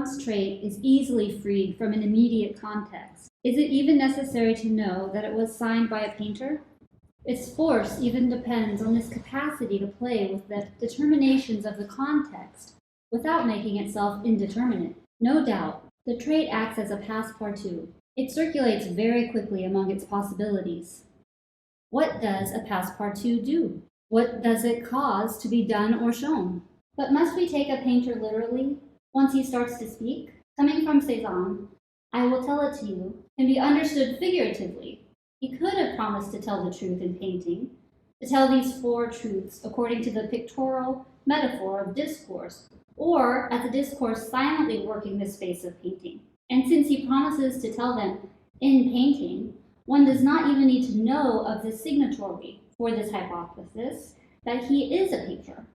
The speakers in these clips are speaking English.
Cézanne's trait is easily freed from an immediate context, is it even necessary to know that it was signed by a painter? Its force even depends on this capacity to play with the determinations of the context without making itself indeterminate. No doubt, the trait acts as a passe-partout. It circulates very quickly among its possibilities. What does a passe-partout do? What does it cause to be done or shown? But must we take a painter literally once he starts to speak? Coming from Cézanne, I will tell it to you, can be understood figuratively. He could have promised to tell the truth in painting, to tell these four truths according to the pictorial metaphor of discourse, or as a discourse silently working the space of painting. And since he promises to tell them in painting, one does not even need to know of the signatory for this hypothesis that he is a painter.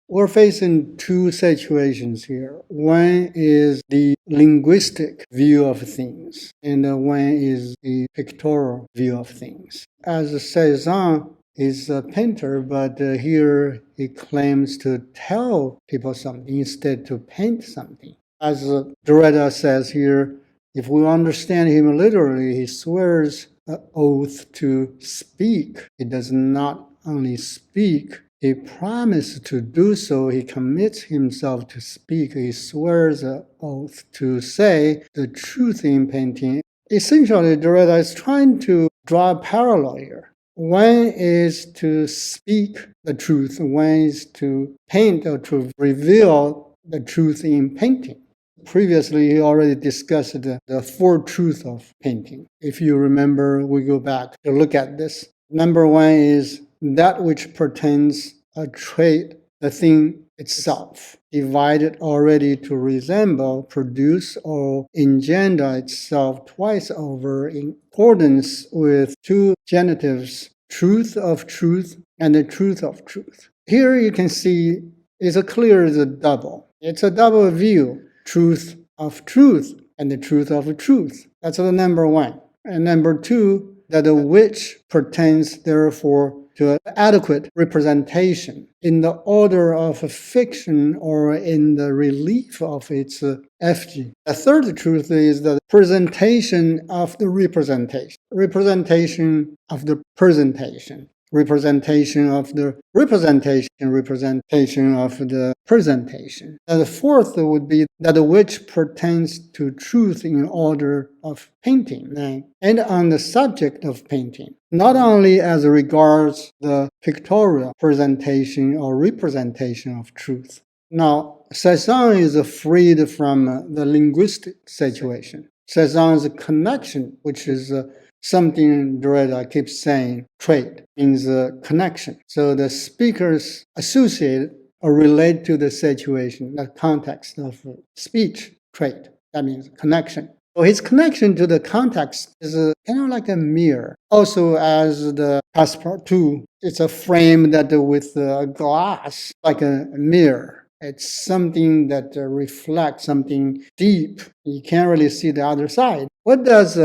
We're facing two situations here. One is the linguistic view of things, and one is the pictorial view of things. As Cézanne is a painter, but here he claims to tell people something instead to paint something. As Derrida says here, if we understand him literally, he swears an oath to speak. He does not only speak, he promises to do so. He commits himself to speak. He swears an oath to say the truth in painting. Essentially, Derrida is trying to draw a parallel here. One is to speak the truth, one is to paint or to reveal the truth in painting. Previously, he already discussed the four truths of painting. If you remember, we go back to look at this. Number one is that which pertains a trait, the thing itself, divided already to resemble, produce, or engender itself twice over in accordance with two genitives, truth of truth and the truth of truth. Here you can see it's clear as a double. It's a double view, truth of truth and the truth of truth. That's the number one. And number two, that which pertains therefore to an adequate representation in the order of a fiction or in the relief of its effigy. The third truth is the presentation of the representation, representation of the presentation, representation of the representation, representation of the presentation. And the fourth would be that which pertains to truth in order of painting, and on the subject of painting, not only as regards the pictorial presentation or representation of truth. Now, Cézanne is freed from the linguistic situation. Cézanne's connection, which is something Derrida keeps saying, trait means connection. So the speakers associate or relate to the situation, the context of speech, trait. That means connection. So his connection to the context is kind of like a mirror. Also, as the Passe-Partout, it's a frame that with a glass, like a mirror. It's something that reflects something deep. You can't really see the other side. What does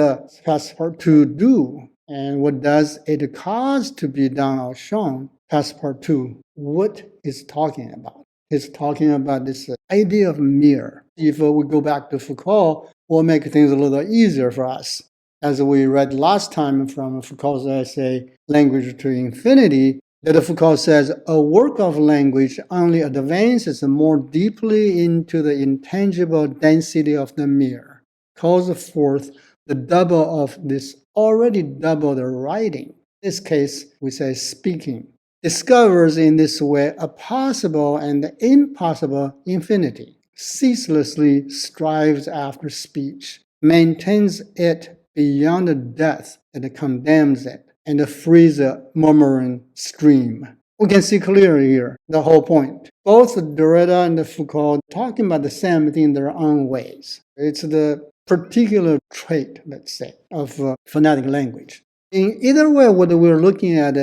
Passe-Partout do? And what does it cause to be done or shown? Passe-Partout, what is talking about? It's talking about this idea of mirror. If we go back to Foucault, we'll make things a little easier for us. As we read last time from Foucault's essay, Language to Infinity, that Foucault says a work of language only advances more deeply into the intangible density of the mirror, calls forth the double of this already doubled writing. In this case, we say speaking. Discovers in this way a possible and impossible infinity, ceaselessly strives after speech, maintains it beyond death and condemns it, and frees a murmuring stream. We can see clearly here the whole point. Both Derrida and Foucault talking about the same thing in their own ways. It's the particular trait, let's say, of phonetic language. In either way, what we're looking at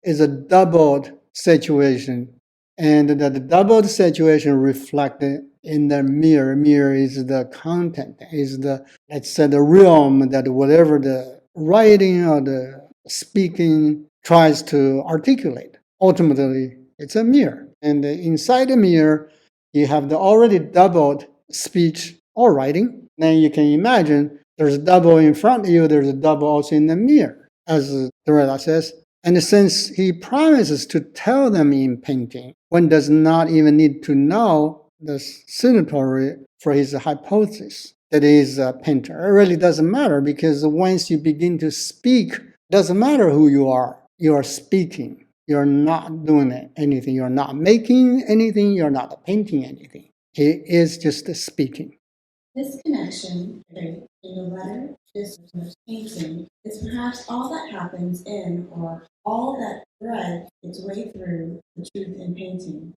is a doubled situation, and that the doubled situation reflected in the mirror. Mirror is the content, is the, let's say, the realm that whatever the writing or the speaking tries to articulate. Ultimately, it's a mirror. And inside the mirror, you have the already doubled speech or writing. Then you can imagine there's a double in front of you, there's a double also in the mirror, as Derrida says. And since he promises to tell them in painting, one does not even need to know the signatory for his hypothesis that he is a painter. It really doesn't matter, because once you begin to speak, it doesn't matter who you are speaking. You're not doing anything. You're not making anything. You're not painting anything. He is just speaking. This connection in the letter, discourse, painting is perhaps all that happens in, or all that threads its way through, the truth in painting.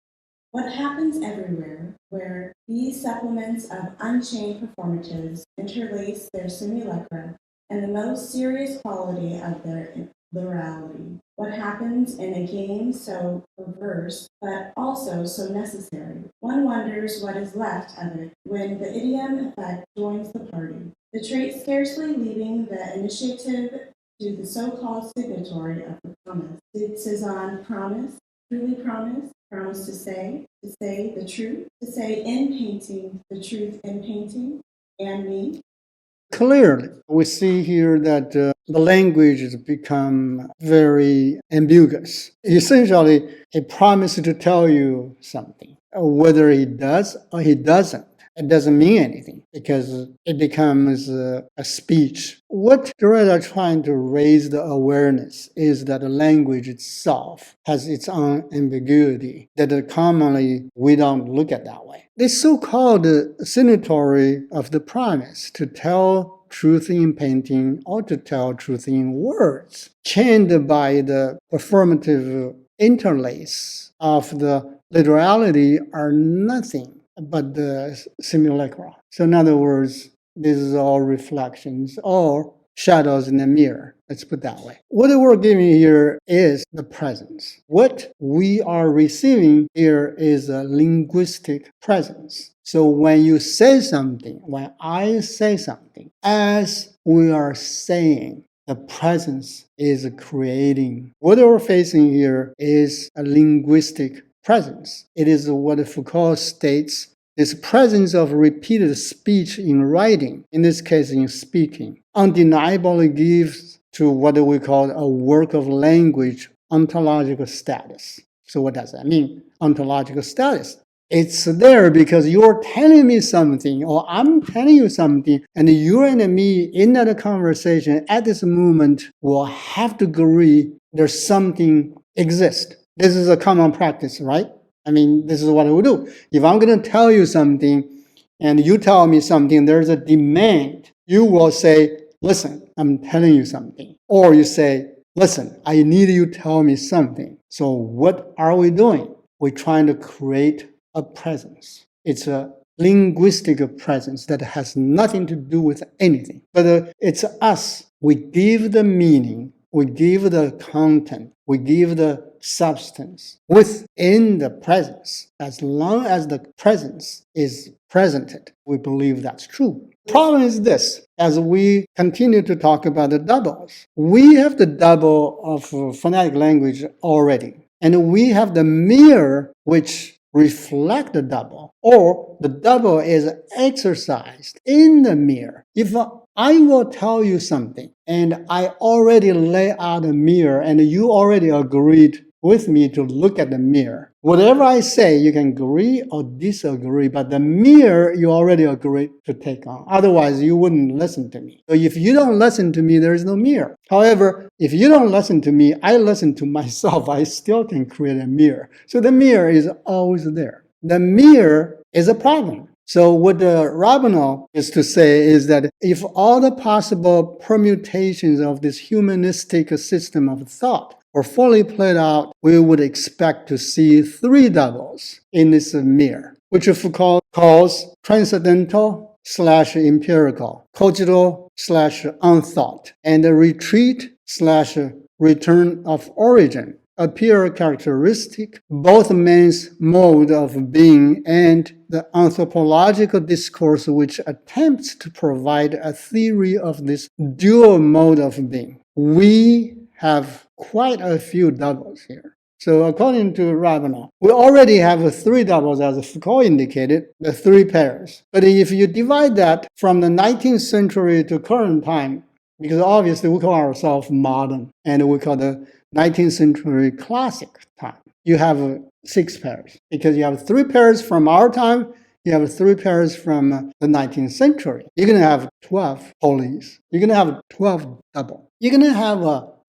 What happens everywhere, where these supplements of unchained performatives interlace their simulacra and the most serious quality of their literality. What happens in a game so perverse, but also so necessary? One wonders what is left of it when the idiom effect joins the party. The trait scarcely leaving the initiative to the so-called signatory of the promise. Did Cezanne promise, truly promise to say the truth, to say in painting, the truth in painting, and me? Clearly, we see here that the language has become very ambiguous. Essentially, he promises to tell you something. Whether he does or he doesn't, it doesn't mean anything, because it becomes a speech. What Derrida is trying to raise the awareness is that the language itself has its own ambiguity that commonly we don't look at that way. This so-called signatory of the promise to tell truth in painting or to tell truth in words, chained by the performative interlace of the literality, are nothing but the simulacra. So in other words, this is all reflections or shadows in the mirror. Let's put it that way. What we're giving here is the presence. What we are receiving here is a linguistic presence. So when you say something, when I say something, as we are saying, the presence is creating. What we're facing here is a linguistic presence. It is what Foucault states, this presence of repeated speech in writing, in this case in speaking, undeniably gives to what we call a work of language ontological status. So what does that mean? Ontological status. It's there because you're telling me something, or I'm telling you something, and you and me in that conversation at this moment will have to agree there's something exists. This is a common practice, right? I mean, this is what we do. If I'm going to tell you something and you tell me something, there's a demand. You will say, listen, I'm telling you something. Or you say, listen, I need you to tell me something. So what are we doing? We're trying to create a presence. It's a linguistic presence that has nothing to do with anything. But it's us. We give the meaning. We give the content. We give the substance within the presence. As long as the presence is presented, we believe that's true. The problem is this: as we continue to talk about the doubles, we have the double of phonetic language already, and we have the mirror which reflect the double, or the double is exercised in the mirror. If I will tell you something and I already lay out a mirror and you already agreed with me to look at the mirror, whatever I say, you can agree or disagree, but the mirror you already agreed to take on. Otherwise, you wouldn't listen to me. So if you don't listen to me, there is no mirror. However, if you don't listen to me, I listen to myself. I still can create a mirror. So the mirror is always there. The mirror is a problem. So what the Rabanel is to say is that if all the possible permutations of this humanistic system of thought were fully played out, we would expect to see three doubles in this mirror, which Foucault calls transcendental/empirical, cogital/unthought, and retreat/return of origin, appear characteristic both man's mode of being and the anthropological discourse which attempts to provide a theory of this dual mode of being. We have quite a few doubles here. So according to Ravenel, we already have 3 doubles, as Foucault indicated, the 3 pairs. But if you divide that from the 19th century to current time, because obviously we call ourselves modern, and we call the 19th century classic time, you have 6 pairs, because you have 3 pairs from our time, you have 3 pairs from the 19th century. You're going to have 12 polies. You're going to have 12 double. You're going to have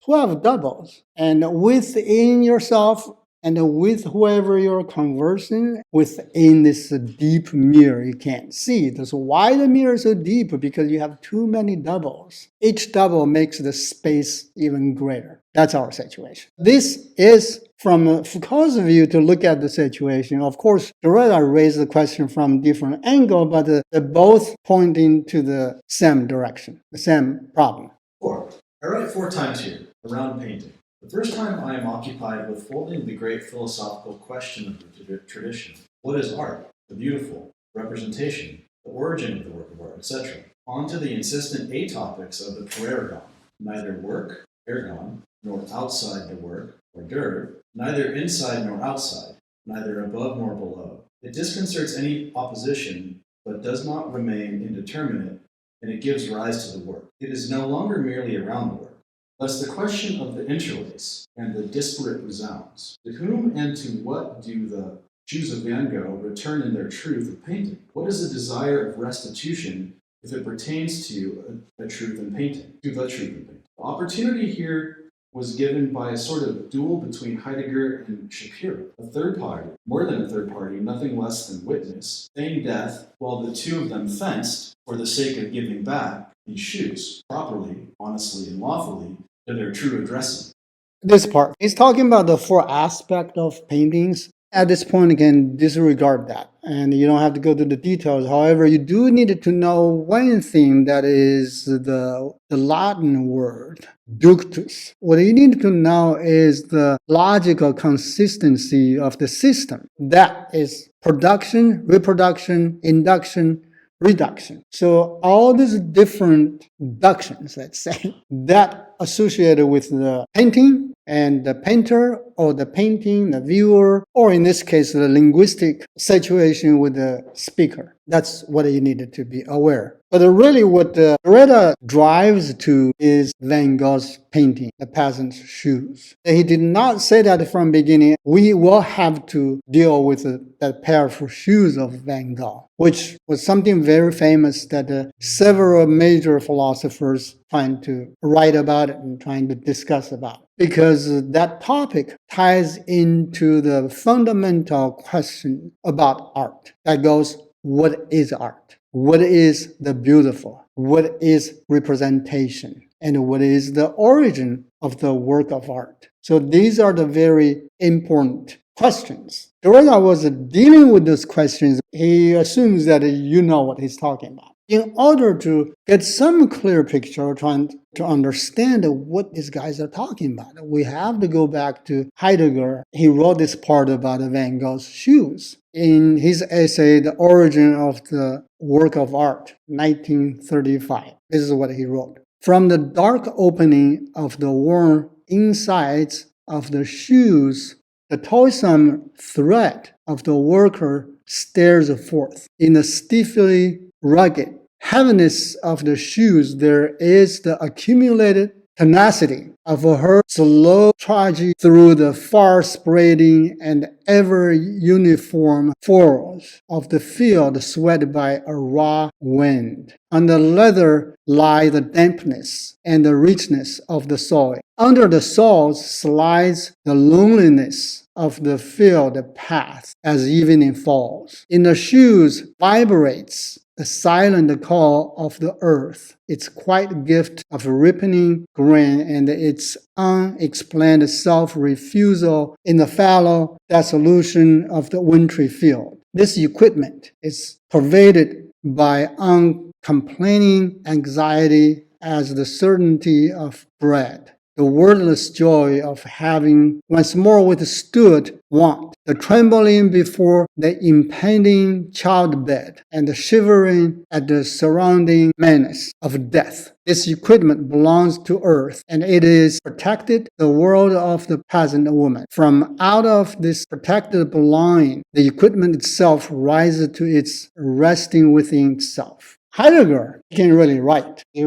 12 doubles. And within yourself and with whoever you're conversing, within this deep mirror you can't see. That's why the mirror is so deep, because you have too many doubles. Each double makes the space even greater. That's our situation. This is from Foucault's view to look at the situation. Of course, Derrida raised the question from different angle, but they're both pointing to the same direction, the same problem. 4. I write 4 times here, around painting. The first time I am occupied with folding the great philosophical question of the tradition. What is art? The beautiful, representation, the origin of the work of art, etc. On to the insistent atopics of the parergon. Neither work, ergon, nor outside the work, or der, neither inside nor outside, neither above nor below. It disconcerts any opposition, but does not remain indeterminate, and it gives rise to the work. It is no longer merely around the work. Thus the question of the interlace and the disparate resounds. To whom and to what do the shoes of Van Gogh return in their truth of painting? What is the desire of restitution if it pertains to a truth in painting, to the truth in painting? The opportunity here was given by a sort of duel between Heidegger and Shapiro, a third party, more than a third party, nothing less than witness, feigning death, while the two of them fenced for the sake of giving back these shoes, properly, honestly, and lawfully, to their true addressing. This part, he's talking about the 4 aspects of paintings. At this point, you can disregard that, and you don't have to go to the details. However, you do need to know one thing, that is the Latin word, ductus. What you need to know is the logical consistency of the system. That is production, reproduction, induction, reduction. So all these different ductions, let's say, that associated with the painting and the painter, or the painting, the viewer, or in this case, the linguistic situation with the speaker. That's what you needed to be aware. But really what Derrida drives to is Van Gogh's painting, The Peasant's Shoes. He did not say that from the beginning. We will have to deal with that pair of shoes of Van Gogh, which was something very famous that several major philosophers trying to write about it and trying to discuss about. Because that topic ties into the fundamental question about art. That goes, what is art? What is the beautiful? What is representation? And what is the origin of the work of art? So these are the very important questions. Derrida was dealing with those questions. He assumes that you know what he's talking about. In order to get some clear picture, trying to understand what these guys are talking about, we have to go back to Heidegger. He wrote this part about Van Gogh's shoes. In his essay, The Origin of the Work of Art, 1935. This is what he wrote. From the dark opening of the worn insides of the shoes, the toilsome thread of the worker stares forth. In the stiffly rugged heaviness of the shoes, there is the accumulated tenacity of her slow trudging through the far-spreading and ever-uniform furrows of the field swept by a raw wind. On the leather lie the dampness and the richness of the soil. Under the soles slides the loneliness of the field path as evening falls. In the shoes vibrates the silent call of the earth, its quiet gift of ripening grain and its unexplained self-refusal in the fallow dissolution of the wintry field. This equipment is pervaded by uncomplaining anxiety as the certainty of bread. the wordless joy of having once more withstood want, the trembling before the impending childbed, and the shivering at the surrounding menace of death. This equipment belongs to earth, and it is protected, the world of the peasant woman. From out of this protected belonging, the equipment itself rises to its resting within itself. Heidegger can really write. He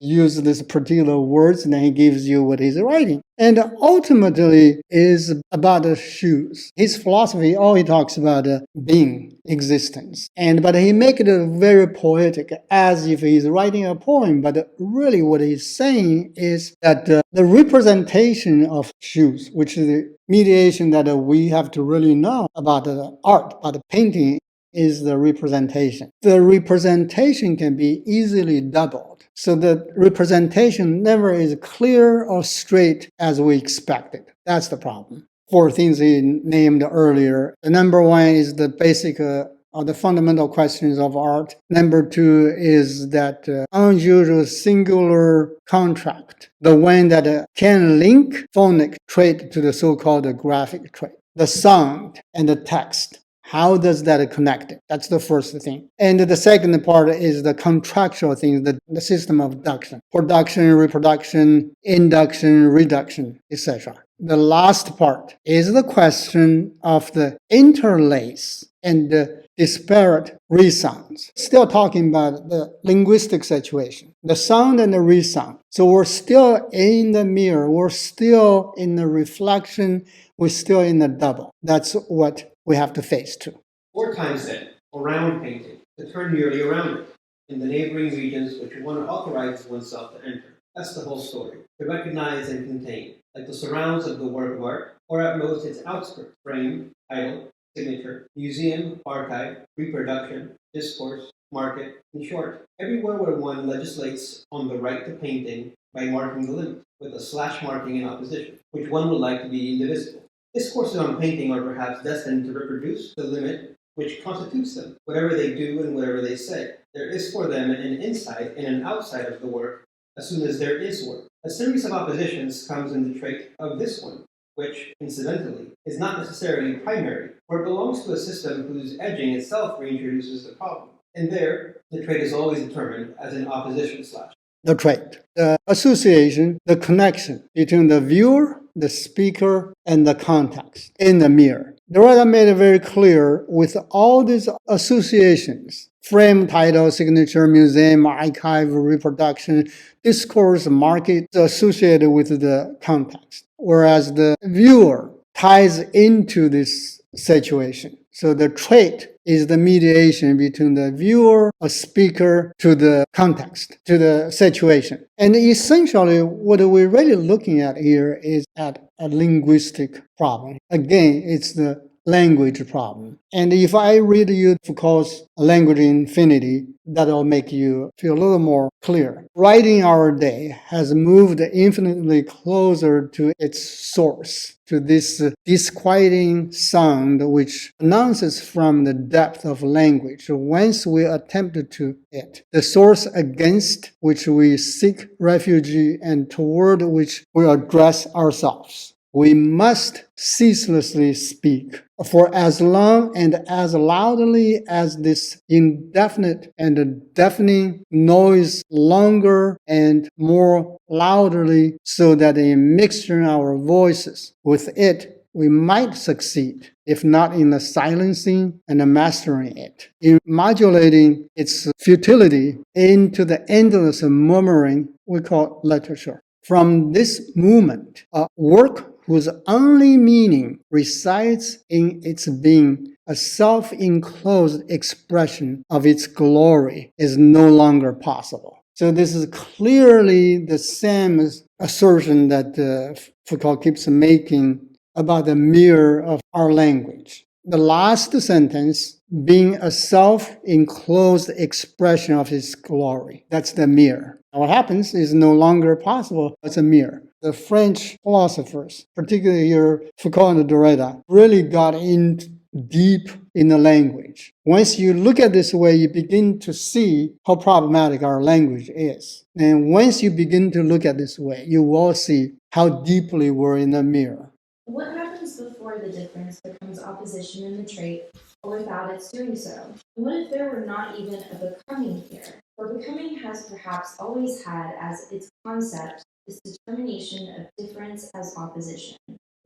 uses these particular words, and then he gives you what he's writing. And ultimately is about the shoes. His philosophy, he talks about being, existence. But he makes it very poetic, as if he's writing a poem. But really what he's saying is that the representation of shoes, which is the mediation that we have to really know about the art, about the painting, is the representation. The representation can be easily doubled. So the representation never is clear or straight as we expected. That's the problem. 4 things he named earlier. The number 1 is the basic or the fundamental questions of art. Number 2 is that unusual singular contract, the one that can link phonic trait to the so-called graphic trait. The sound and the text. How does that connect? That's the first thing. And the second part is the contractual things, the system of production, reproduction, induction, reduction, etc. The last part is the question of the interlace and the disparate resounds. Still talking about the linguistic situation, the sound and the resound. So we're still in the mirror, we're still in the reflection, we're still in the double. That's what we have to face too. 4 times then, around painting, to turn nearly around it, in the neighboring regions which one authorizes oneself to enter. That's the whole story. To recognize and contain, like the surrounds of the work of art, or at most its outskirts, frame, title, signature, museum, archive, reproduction, discourse, market, in short, everywhere where one legislates on the right to painting by marking the limit, with a slash marking in opposition, which one would like to be indivisible. Discourses on painting are perhaps destined to reproduce the limit which constitutes them, whatever they do and whatever they say. There is for them an inside and an outside of the work as soon as there is work. A series of oppositions comes in the trait of this one, which, incidentally, is not necessarily primary, for it belongs to a system whose edging itself reintroduces the problem. And there, the trait is always determined as an opposition slash. The trait, the association, the connection between the viewer, the speaker, and the context in the mirror. Derrida made it very clear with all these associations, frame, title, signature, museum, archive, reproduction, discourse, market, associated with the context. Whereas the viewer ties into this situation. So the trait is the mediation between the viewer, a speaker, to the context, to the situation. And essentially, what we're really looking at here is at a linguistic problem. Again, it's the language problem. And if I read you Foucault's Language Infinity, that'll make you feel a little more clear. Writing our day has moved infinitely closer to its source, to this disquieting sound which announces from the depth of language whence we attempt to it, the source against which we seek refuge and toward which we address ourselves. We must ceaselessly speak for as long and as loudly as this indefinite and deafening noise longer and more loudly, so that in mixturing our voices with it, we might succeed, if not in the silencing and the mastering it, in modulating its futility into the endless murmuring we call literature. From this movement, a work whose only meaning resides in its being a self-enclosed expression of its glory is no longer possible. So this is clearly the same assertion that Foucault keeps making about the mirror of our language. The last sentence being a self-enclosed expression of its glory. That's the mirror. And what happens is no longer possible. It's a mirror. The French philosophers, particularly here Foucault and Derrida, really got into deep in the language. Once you look at this way, you begin to see how problematic our language is. And once you begin to look at this way, you will see how deeply we're in the mirror. What happens before the difference becomes opposition in the trait, or without its doing so? What if there were not even a becoming here? For becoming has perhaps always had as its concept this determination of difference as opposition.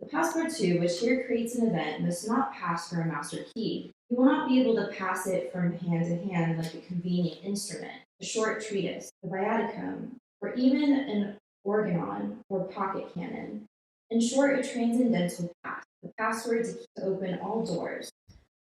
The Passe-Partout, which here creates an event, must not pass for a master key. You will not be able to pass it from hand to hand like a convenient instrument, a short treatise, a viaticum, or even an organon or pocket cannon. In short, a transcendental pass, the password to open all doors,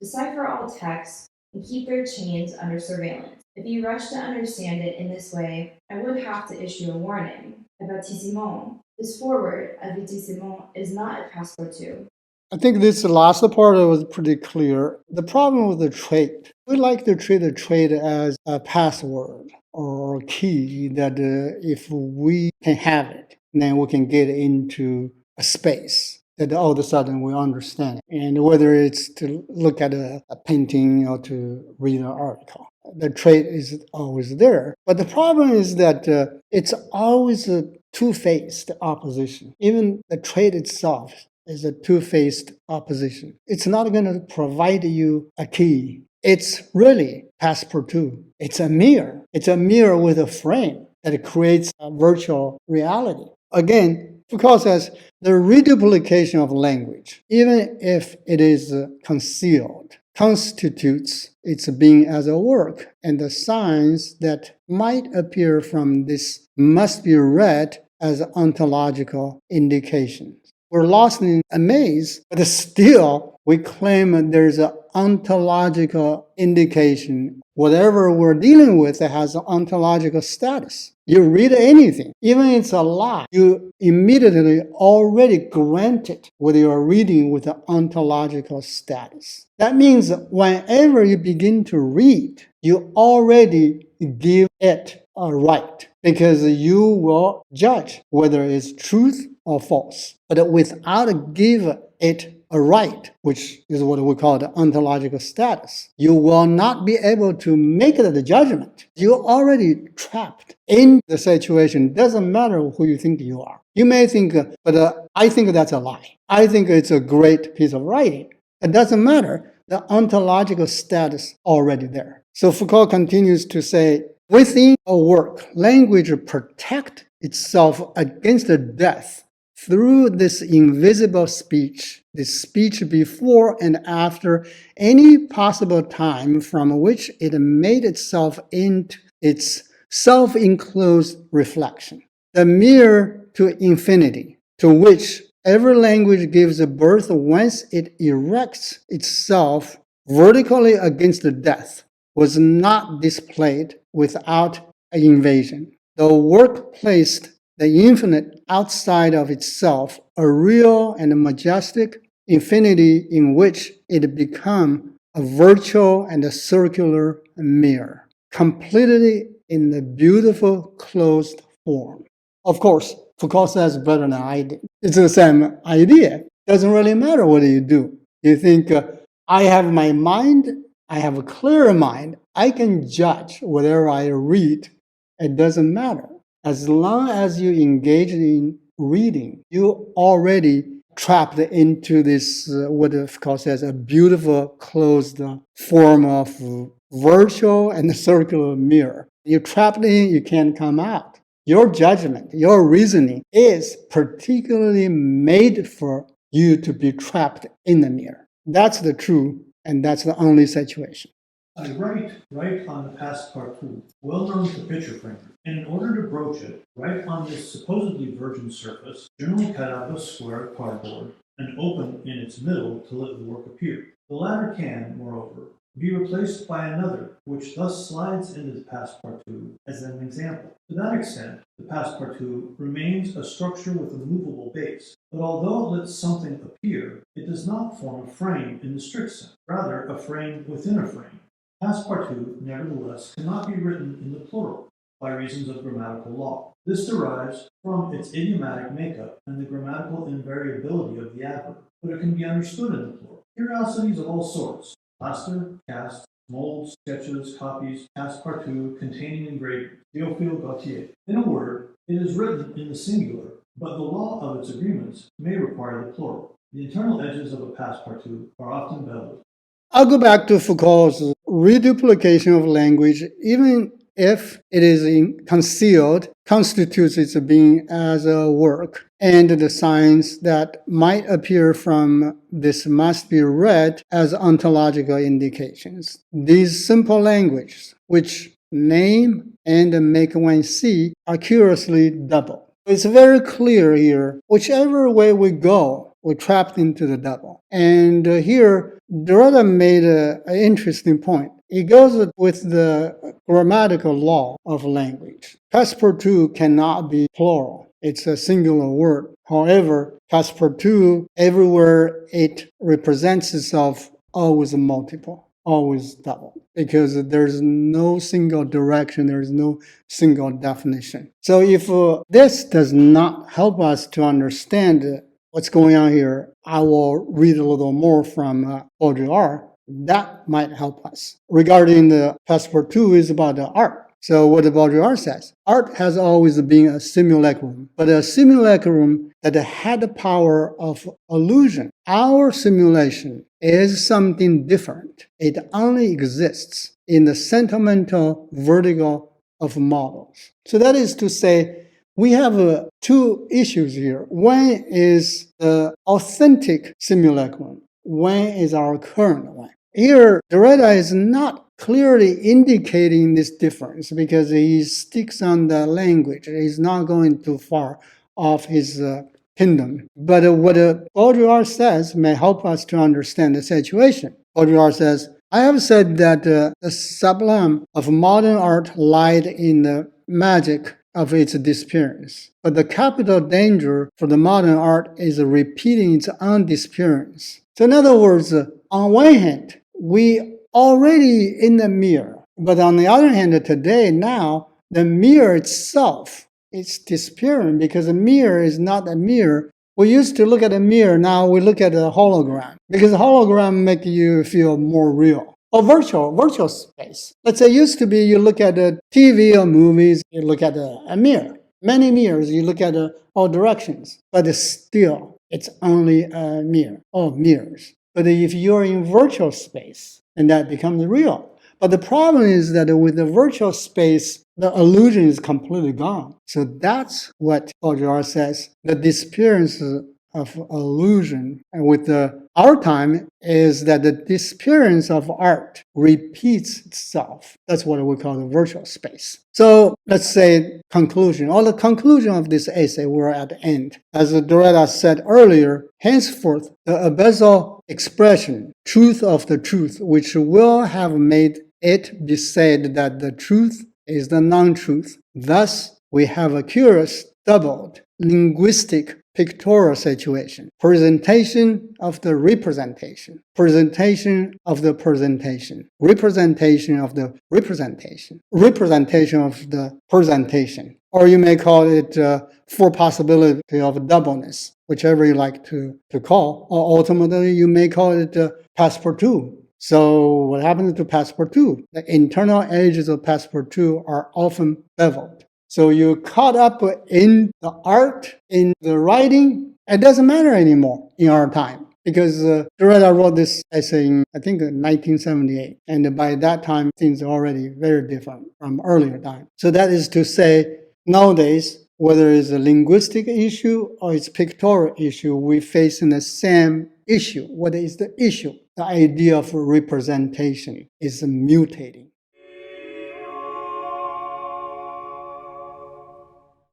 decipher all texts, and keep their chains under surveillance. If you rush to understand it in this way, I would have to issue a warning. Avertissement. This forward, avertissement, is not a Passe-Partout. I think this last part was pretty clear. The problem with the trait, we like to treat the trait as a password or a key that if we can have it, then we can get into a space that all of a sudden we understand it. And whether it's to look at a painting or to read an article, the trait is always there. But the problem is that it's always a two-faced opposition. Even the trait itself is a two-faced opposition. It's not going to provide you a key. It's really Passe-Partout. It's a mirror. It's a mirror with a frame that creates a virtual reality. Again, Foucault says the reduplication of language, even if it is concealed, constitutes its being as a work, and the signs that might appear from this must be read as ontological indications. We're lost in a maze, but still we claim there's an ontological indication. Whatever we're dealing with has an ontological status. You read anything, even if it's a lie, you immediately already grant it with your reading with an ontological status. That means whenever you begin to read, you already give it a right, because you will judge whether it's truth or false. But without give it a right, which is what we call the ontological status, you will not be able to make the judgment. You're already trapped in the situation. It doesn't matter who you think you are. You may think, but I think that's a lie. I think it's a great piece of writing. It doesn't matter. The ontological status already there. So Foucault continues to say, within a work, language protects itself against death through this invisible speech, this speech before and after any possible time from which it made itself into its self-enclosed reflection. The mirror to infinity, to which every language gives birth once it erects itself vertically against death, was not displayed without an invasion. The work placed the infinite outside of itself, a real and majestic infinity in which it become a virtual and a circular mirror, completely in the beautiful closed form. Of course, Foucault says better than I did. It's the same idea. Doesn't really matter what you do. You think, I have my mind, I have a clear mind, I can judge whatever I read. It doesn't matter. As long as you engage in reading, you already trapped into this, what Foucault says, a beautiful closed form of virtual and circular mirror. You're trapped in, you can't come out. Your judgment, your reasoning is particularly made for you to be trapped in the mirror. That's the truth, and that's the only situation. I write on the Passe-Partout, well known to picture framers, and in order to broach it, write on this supposedly virgin surface, generally cut out of a square cardboard, and open in its middle to let the work appear. The latter can, moreover, be replaced by another, which thus slides into the Passe-Partout as an example. To that extent, the Passe-Partout remains a structure with a movable base, but although it lets something appear, it does not form a frame in the strict sense, rather a frame within a frame. Passe-Partout, nevertheless, cannot be written in the plural by reasons of grammatical law. This derives from its idiomatic makeup and the grammatical invariability of the adverb, but it can be understood in the plural. Curiosities of all sorts, plaster, cast, molds, sketches, copies, passe-partout, containing engravings, Théophile Gautier. In a word, it is written in the singular, but the law of its agreements may require the plural. The internal edges of a passe-partout are often beveled. I'll go back to Foucault's reduplication of language, even if it is concealed, constitutes its being as a work, and the signs that might appear from this must be read as ontological indications. These simple languages, which name and make one see, are curiously double. It's very clear here, whichever way we go, we're trapped into the double. And here, Derrida made an interesting point. It goes with the grammatical law of language. Passe-partout cannot be plural. It's a singular word. However, passe-partout, everywhere it represents itself, always multiple, always double, because there's no single direction, there's no single definition. So if this does not help us to understand what's going on here, I will read a little more from Baudrillard. That might help us. Regarding the Passe-Partout is about the art. So what Baudrillard says, art has always been a simulacrum, but a simulacrum that had the power of illusion. Our simulation is something different. It only exists in the sentimental vertigo of models. So that is to say, we have two issues here. One is the authentic simulacrum. One is our current one. Here, Derrida is not clearly indicating this difference because he sticks on the language. He's not going too far off his kingdom. But what Baudrillard says may help us to understand the situation. Baudrillard says, I have said that the sublime of modern art lied in the magic of its disappearance. But the capital danger for the modern art is repeating its own disappearance. So in other words, on one hand, we already in the mirror. But on the other hand, today, now, the mirror itself is disappearing because the mirror is not a mirror. We used to look at a mirror, now we look at a hologram because the hologram make you feel more real. Or virtual space. Let's say it used to be you look at a TV or movies, you look at a mirror. Many mirrors, you look at all directions. But still, it's only a mirror or mirrors. But if you're in virtual space, then that becomes real. But the problem is that with the virtual space, the illusion is completely gone. So that's what Baudrillard says. The disappearance of illusion and with our time is that the disappearance of art repeats itself. That's what we call the virtual space. So let's say conclusion. Or the conclusion of this essay, we're at the end. As Derrida said earlier, henceforth, the abyssal expression, truth of the truth, which will have made it be said that the truth is the non-truth. Thus, we have a curious, doubled, linguistic pictorial situation. Presentation of the representation. Presentation of the presentation. Representation of the representation. Representation of the presentation. Or you may call it full possibility of doubleness, whichever you like to call. Or ultimately, you may call it Passe-Partout. So what happens to Passe-Partout? The internal edges of Passe-Partout are often beveled. So you're caught up in the art, in the writing. It doesn't matter anymore in our time because Derrida wrote this essay in, I think, 1978. And by that time, things are already very different from earlier time. So that is to say, nowadays, whether it's a linguistic issue or it's a pictorial issue, we face in the same issue. What is the issue? The idea of representation is mutating.